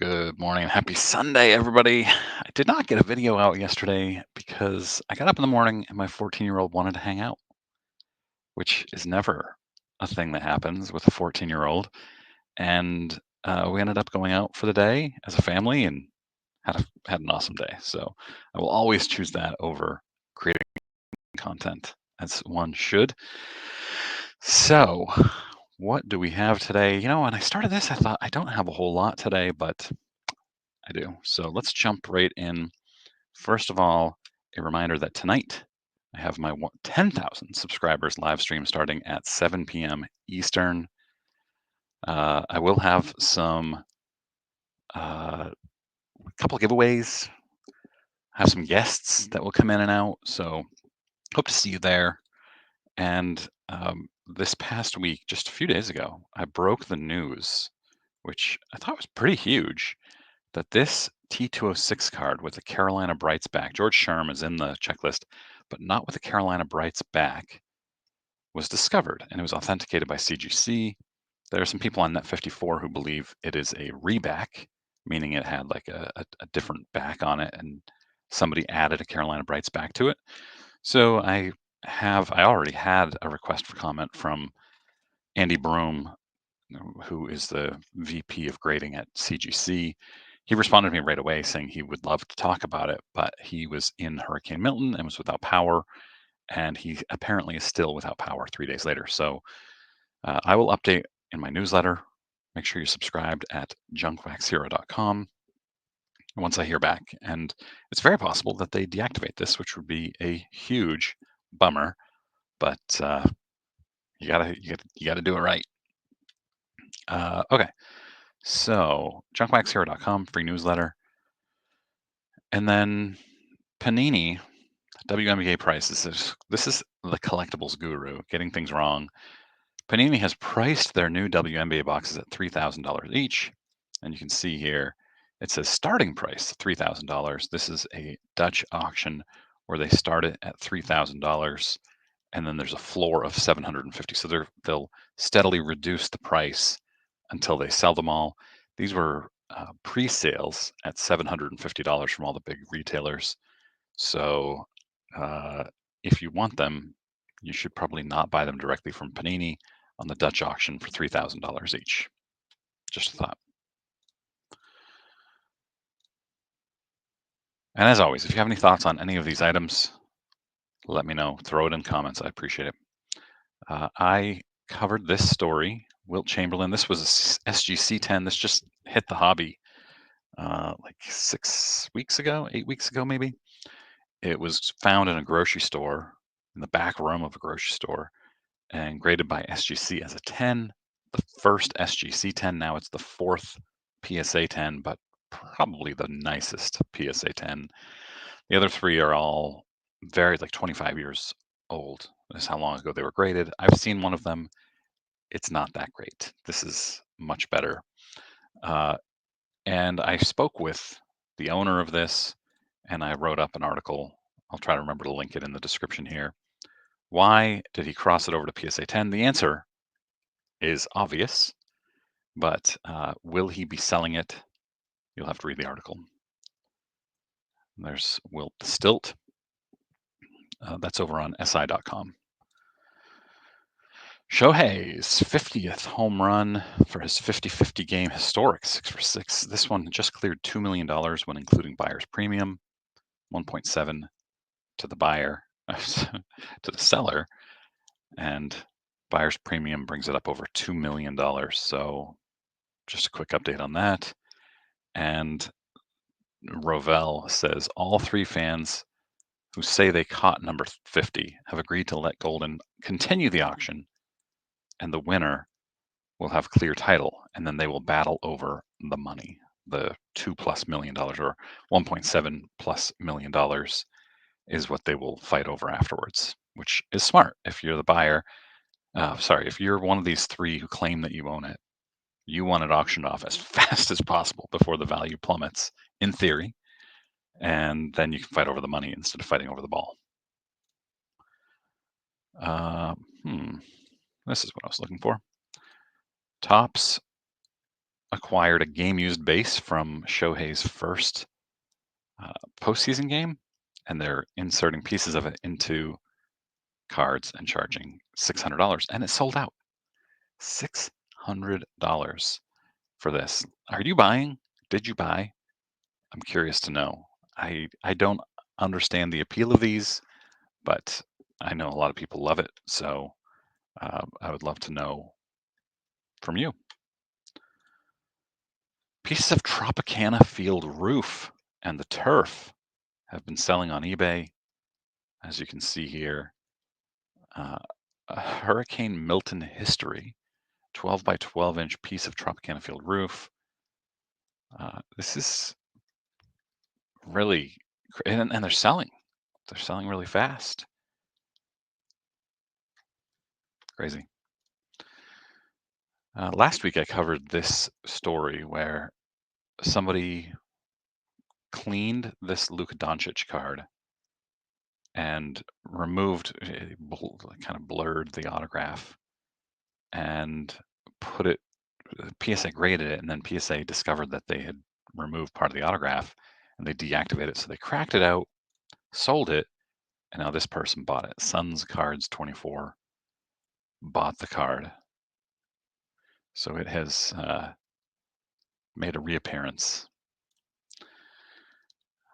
Good morning. Happy Sunday, everybody. I did not get a video out yesterday because I got up in the morning and my 14-year-old wanted to hang out, which is never a thing that happens with a 14-year-old. And we ended up going out for the day as a family and had an awesome day. So I will always choose that over creating content, as one should. So, what do we have today? When I started this, I thought I don't have a whole lot today, but I do. So let's jump right in. First of all, a reminder that tonight I have my 10,000 subscribers live stream starting at 7 p.m. Eastern. I will have a couple giveaways, have some guests that will come in and out. So hope to see you there. And this past week, just a few days ago, I broke the news, which I thought was pretty huge, that this T206 card with the Carolina Brights back, George Sherm is in the checklist, but not with the Carolina Brights back, was discovered and it was authenticated by CGC. There are some people on Net54 who believe it is a reback, meaning it had like a different back on it and somebody added a Carolina Brights back to it. So I already had a request for comment from Andy Broom, who is the VP of grading at CGC. He responded to me right away saying he would love to talk about it, but he was in Hurricane Milton and was without power, and he apparently is still without power 3 days later. So I will update in my newsletter. Make sure you're subscribed at junkwaxhero.com once I hear back. And it's very possible that they deactivate this, which would be a huge bummer. But you gotta do it right. Okay, so junkwaxhero.com, free newsletter. And then Panini, WNBA prices. This is the collectibles guru getting things wrong. Panini has priced their new WNBA boxes at $3,000 each. And you can see here, it says starting price $3,000. This is a Dutch auction where they start it at $3,000 and then there's a floor of 750. So they'll steadily reduce the price until they sell them all. These were pre-sales at $750 from all the big retailers. So uh, if you want them, you should probably not buy them directly from Panini on the Dutch auction for $3,000 each. Just a thought. And as always, if you have any thoughts on any of these items, let me know. Throw it in comments. I appreciate it. I covered this story, Wilt Chamberlain. This was a SGC 10. This just hit the hobby like 6 weeks ago, 8 weeks ago, maybe. It was found in a grocery store, in the back room of a grocery store, and graded by SGC as a 10. The first SGC 10. Now it's the fourth PSA 10, but probably the nicest PSA 10. The other three are all very like 25 years old. That's how long ago they were graded. I've seen one of them. It's not that great. This is much better. Uh, and I spoke with the owner of this and I wrote up an article. I'll try to remember to link it in the description here. Why did he cross it over to PSA 10? The answer is obvious, but will he be selling it? You'll have to read the article. There's Wilt Stilt. That's over on SI.com. Shohei's 50th home run for his 50-50 game historic 6 for 6. This one just cleared $2 million when including buyer's premium, 1.7 to the buyer, to the seller, and buyer's premium brings it up over $2 million. So just a quick update on that. And Rovell says all three fans who say they caught number 50 have agreed to let Golden continue the auction, and the winner will have clear title, and then they will battle over the money, the $2+ million or $1.7+ million is what they will fight over afterwards, which is smart. If you're the buyer, if you're one of these three who claim that you own it, you want it auctioned off as fast as possible before the value plummets, in theory, and then you can fight over the money instead of fighting over the ball. This is what I was looking for. Topps acquired a game-used base from Shohei's first uh, postseason game, and they're inserting pieces of it into cards and charging $600, and it sold out. $600 for this. Are you buying? Did you buy? I'm curious to know. I don't understand the appeal of these, but I know a lot of people love it, so I would love to know from you. Pieces of Tropicana Field roof and the turf have been selling on eBay, as you can see here. Uh, a Hurricane Milton history, 12 by 12-inch piece of Tropicana Field roof. This is really, and they're selling. They're selling really fast. Crazy. Last week I covered this story where somebody cleaned this Luka Doncic card and removed, kind of blurred the autograph and put it, PSA graded it, and then PSA discovered that they had removed part of the autograph and they deactivated it. So they cracked it out, sold it, and now this person bought it. Suns Cards 24 bought the card. So it has made a reappearance.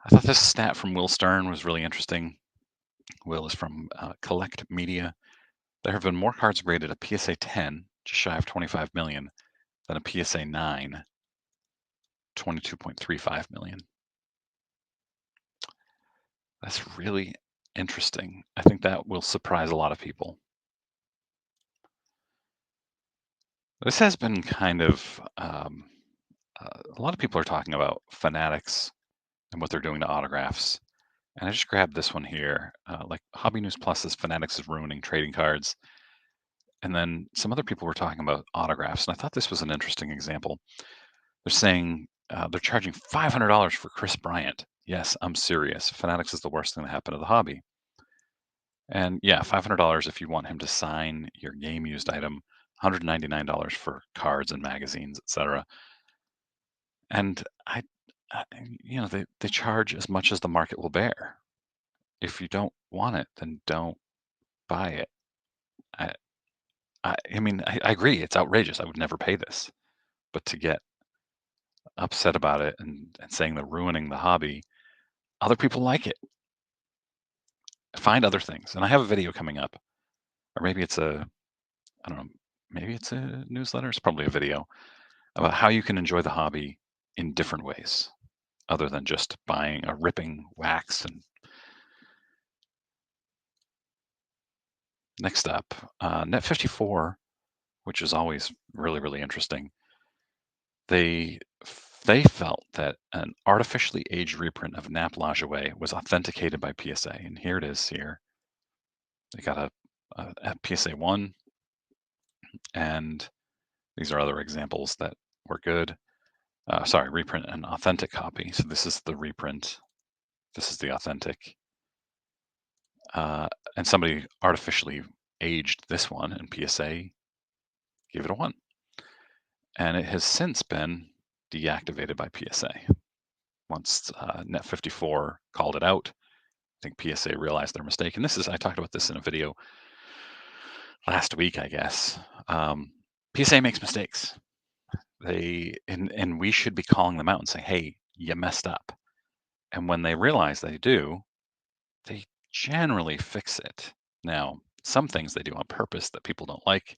I thought this stat from Will Stern was really interesting. Will is from Collect Media. There have been more cards graded a PSA 10, just shy of 25 million, than a PSA 9, 22.35 million. That's really interesting. I think that will surprise a lot of people. This has been kind of, a lot of people are talking about Fanatics and what they're doing to autographs. And I just grabbed this one here. Like Hobby News Plus says Fanatics is ruining trading cards. And then some other people were talking about autographs. And I thought this was an interesting example. They're saying they're charging $500 for Chris Bryant. Yes, I'm serious. Fanatics is the worst thing that happened to the hobby. And yeah, $500 if you want him to sign your game used item, $199 for cards and magazines, etc. And they charge as much as the market will bear. If you don't want it, then don't buy it. I I agree, it's outrageous. I would never pay this. But to get upset about it and saying they're ruining the hobby, other people like it. Find other things. And I have a video coming up, or maybe it's I don't know, maybe it's a newsletter. It's probably a video about how you can enjoy the hobby in different ways other than just buying or ripping wax. And next up, Net 54, which is always really, really interesting. They they felt that an artificially aged reprint of Nap Lajoie was authenticated by PSA, and here it is. Here they got a PSA 1, and these are other examples that were good. Sorry, reprint and authentic copy. So this is the reprint. This is the authentic. Uh, and somebody artificially aged this one, and PSA gave it a 1. And it has since been deactivated by PSA. Once Net54 called it out, I think PSA realized their mistake. And I talked about this in a video last week, I guess. PSA makes mistakes. And we should be calling them out and saying, hey, you messed up. And when they realize they do, they generally fix it. Now, some things they do on purpose that people don't like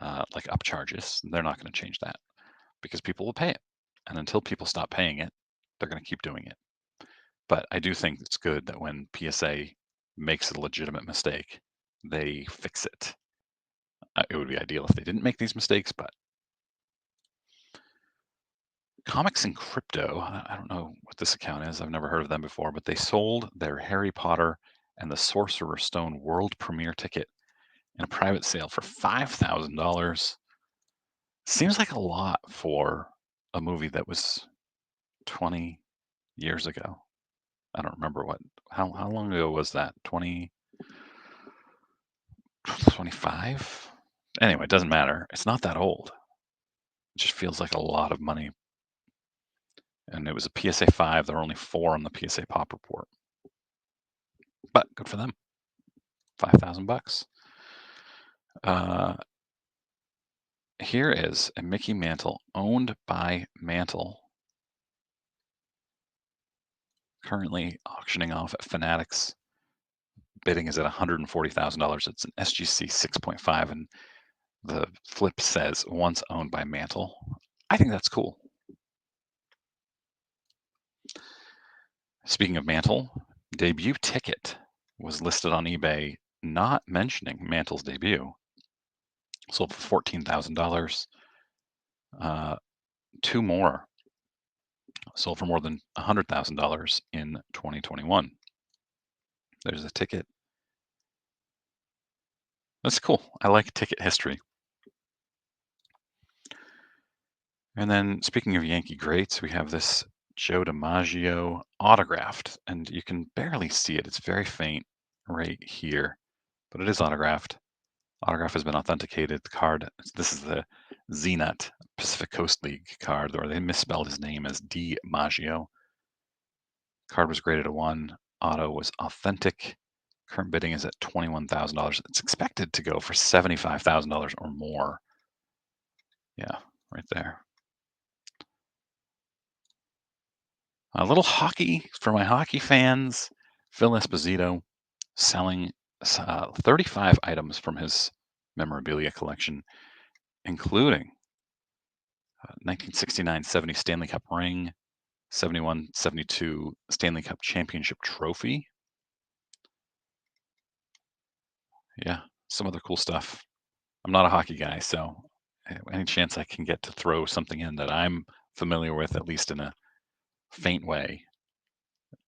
upcharges, they're not going to change that because people will pay it. And until people stop paying it, they're going to keep doing it. But I do think it's good that when PSA makes a legitimate mistake, they fix it. It would be ideal if they didn't make these mistakes, but Comics and Crypto, I don't know what this account is. I've never heard of them before, but they sold their Harry Potter and the Sorcerer's Stone world premiere ticket in a private sale for $5,000. Seems like a lot for a movie that was 20 years ago. I don't remember how long ago was that? 25? Anyway, it doesn't matter. It's not that old. just feels like a lot of money. And it was a PSA 5. There were only 4 on the PSA Pop Report. But good for them. $5,000. Here is a Mickey Mantle owned by Mantle, currently auctioning off at Fanatics. Bidding is at $140,000. It's an SGC 6.5, and the flip says once owned by Mantle. I think that's cool. Speaking of Mantle, debut ticket was listed on eBay, not mentioning Mantle's debut. Sold for $14,000. 2 more sold for more than $100,000 in 2021. There's a ticket. That's cool. I like ticket history. And then speaking of Yankee greats, we have this Joe DiMaggio autographed, and you can barely see it. It's very faint right here, but it is autographed. Autograph has been authenticated. The card, this is the ZNUT Pacific Coast League card, or they misspelled his name as DiMaggio. Card was graded a 1. Auto was authentic. Current bidding is at $21,000. It's expected to go for $75,000 or more. Yeah, right there. A little hockey for my hockey fans. Phil Esposito selling 35 items from his memorabilia collection, including 1969-70 Stanley Cup ring, 71-72 Stanley Cup championship trophy. Yeah, some other cool stuff. I'm not a hockey guy, so any chance I can get to throw something in that I'm familiar with, at least in a faint way,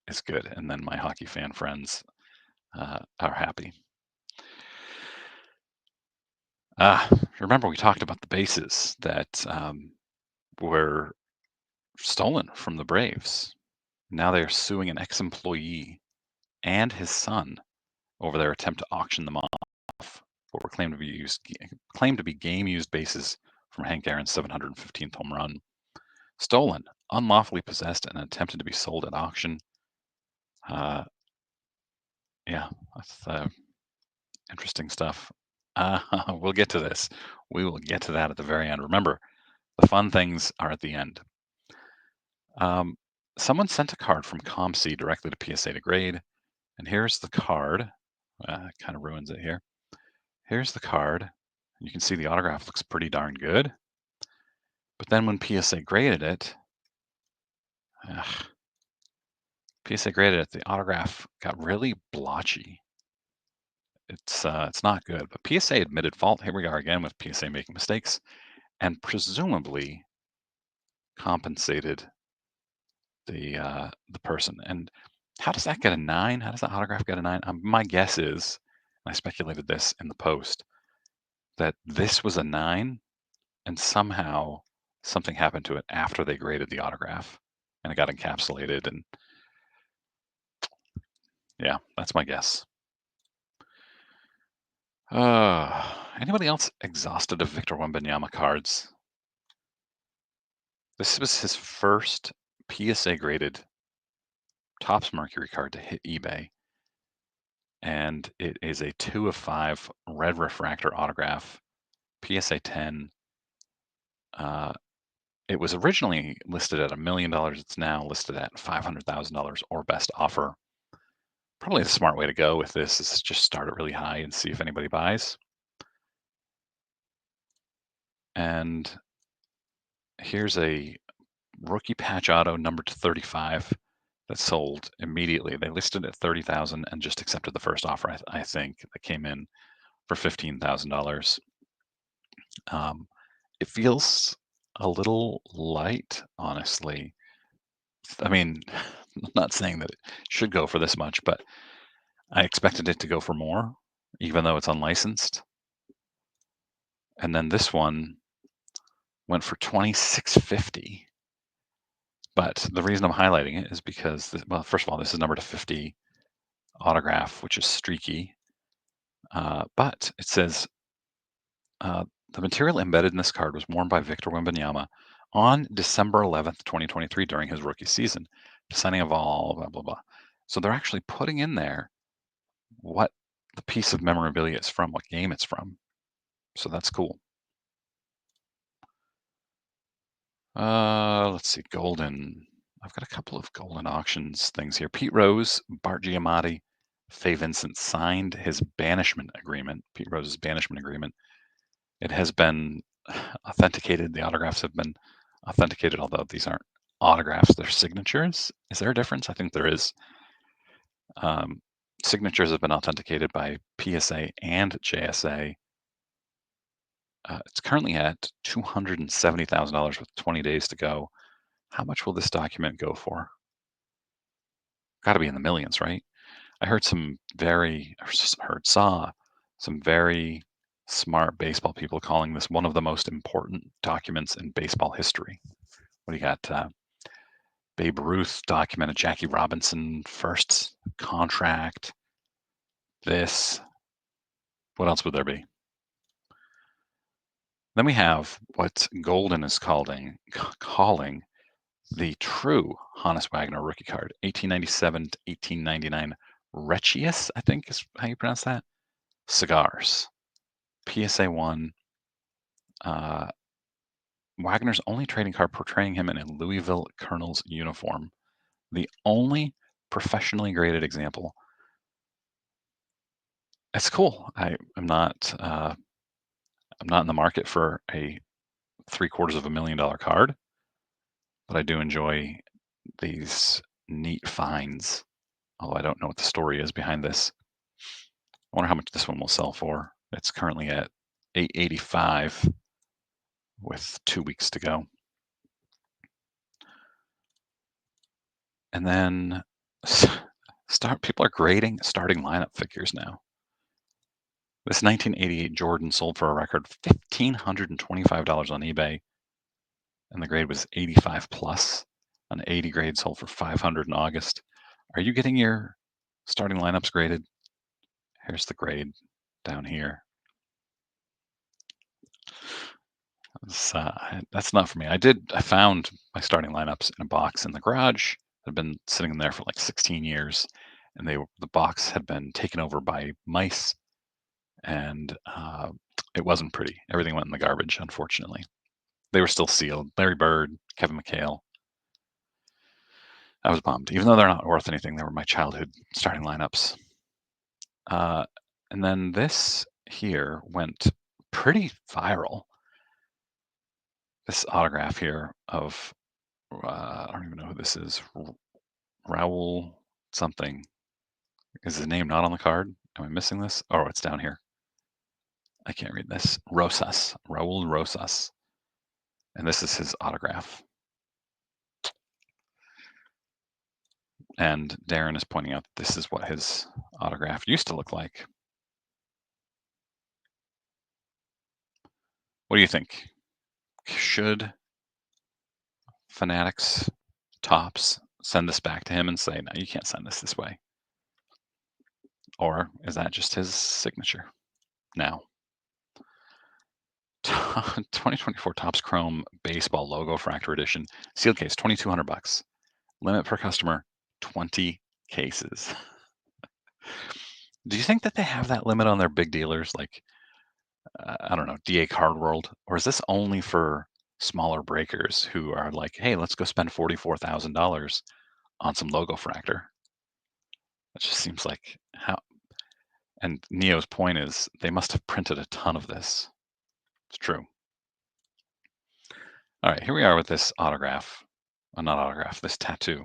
is good. And then my hockey fan friends are happy. Remember we talked about the bases that were stolen from the Braves. Now they are suing an ex-employee and his son over their attempt to auction them off. What were claimed to be game-used bases from Hank Aaron's 715th home run. Stolen, unlawfully possessed, and attempted to be sold at auction. Yeah, that's interesting stuff. We'll get to this. We will get to that at the very end. Remember, the fun things are at the end. Someone sent a card from COMC directly to PSA to grade, and here's the card. Kind of ruins it here. Here's the card. You can see the autograph looks pretty darn good. But then when PSA graded it, the autograph got really blotchy. It's not good. But PSA admitted fault. Here we are again with PSA making mistakes, and presumably compensated the person. And how does that get a 9? How does that autograph get a 9? My guess is, and I speculated this in the post, that this was a 9, and somehow something happened to it after they graded the autograph, and it got encapsulated. And yeah, that's my guess. Anybody else exhausted of Victor Wembanyama cards? This was his first PSA graded Topps Mercury card to hit eBay, and it is a 2 of 5 red refractor autograph, PSA 10. It was originally listed at $1 million. It's now listed at $500,000 or best offer. Probably the smart way to go with this is just start it really high and see if anybody buys. And here's a rookie patch auto numbered to 35 that sold immediately. They listed at 30,000 and just accepted the first offer. I think that came in for $15,000. It feels a little light, honestly. I mean, I'm not saying that it should go for this much, but I expected it to go for more, even though it's unlicensed. And then this one went for $26.50. But the reason I'm highlighting it is because, well, first of all, this is numbered to 50 autograph, which is streaky. But it says The material embedded in this card was worn by Victor Wembanyama on December 11th, 2023, during his rookie season. Signing of all, blah, blah, blah. So they're actually putting in there what the piece of memorabilia is from, what game it's from. So that's cool. Let's see, golden. I've got a couple of golden auctions things here. Pete Rose, Bart Giamatti, Faye Vincent signed his banishment agreement, Pete Rose's banishment agreement. It has been authenticated. The autographs have been authenticated, although these aren't autographs, they're signatures. Is there a difference? I think there is. Um, signatures have been authenticated by PSA and JSA. It's currently at $270,000 with 20 days to go. How much will this document go for? Got to be in the millions, right? I heard saw some very smart baseball people calling this one of the most important documents in baseball history. What do you got? Babe Ruth documented Jackie Robinson first contract. This. What else would there be? Then we have what Golden is calling the true Hannes Wagner rookie card, 1897 to 1899. Rechius, I think is how you pronounce that. Cigars. PSA 1. Wagner's only trading card portraying him in a Louisville Colonels uniform. The only professionally graded example. It's cool. I'm not in the market for a $750,000 card, but I do enjoy these neat finds. Although I don't know what the story is behind this. I wonder how much this one will sell for. It's currently at $885 with 2 weeks to go. And then people are grading starting lineup figures now. This 1988 Jordan sold for a record $1,525 on eBay, and the grade was 85 plus. An 80 grade sold for $500 in August. Are you getting your starting lineups graded? Here's the grade down here. That's not for me. I found my starting lineups in a box in the garage. I'd been sitting in there for like 16 years, and the box had been taken over by mice, and it wasn't pretty. Everything went in the garbage, unfortunately. They were still sealed. Larry Bird, Kevin McHale. I was bummed. Even though they're not worth anything, they were my childhood starting lineups. And then this here went pretty viral. This autograph here of, I don't even know who this is. Raul something. Is his name not on the card? Am I missing this? Oh, it's down here. I can't read this. Rosas. Raul Rosas. And this is his autograph. And Darren is pointing out this is what his autograph used to look like. What do you think? Should Fanatics Tops send this back to him and say, no, you can't send this way? Or is that just his signature now? 2024 Topps Chrome Baseball Logo Fractor Edition. Sealed case, $2,200. Limit per customer, 20 cases. Do you think that they have that limit on their big dealers? Like, I don't know, DA Card World? Or is this only for smaller breakers who are like, hey, let's go spend $44,000 on some logo fractor? It just seems like how. And Neo's point is they must have printed a ton of this. It's true. All right, here we are with this autograph. Not autograph, this tattoo.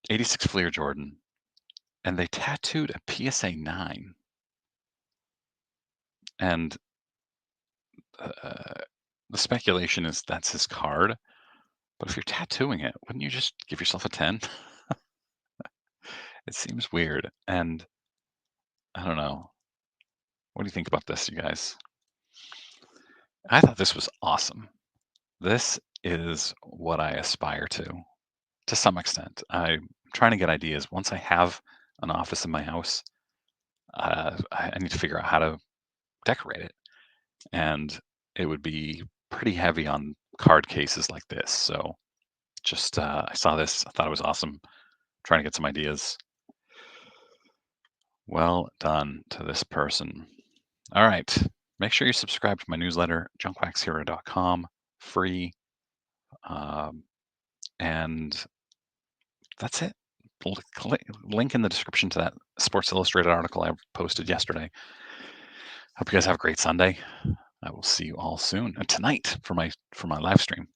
86 Fleer Jordan. And they tattooed a PSA 9. And the speculation is that's his card. But if you're tattooing it, wouldn't you just give yourself a 10? It seems weird. And I don't know. What do you think about this, you guys? I thought this was awesome. This is what I aspire to some extent. I'm trying to get ideas. Once I have an office in my house, I need to figure out how to decorate it. and it would be pretty heavy on card cases like this. So just I saw this, I thought it was awesome. Trying to get some ideas. Well done to this person. All right. Make sure you subscribe to my newsletter, junkwaxhero.com, free. Um, and that's it. Link in the description to that Sports Illustrated article I posted yesterday. Hope you guys have a great Sunday. I will see you all soon. Tonight for my live stream.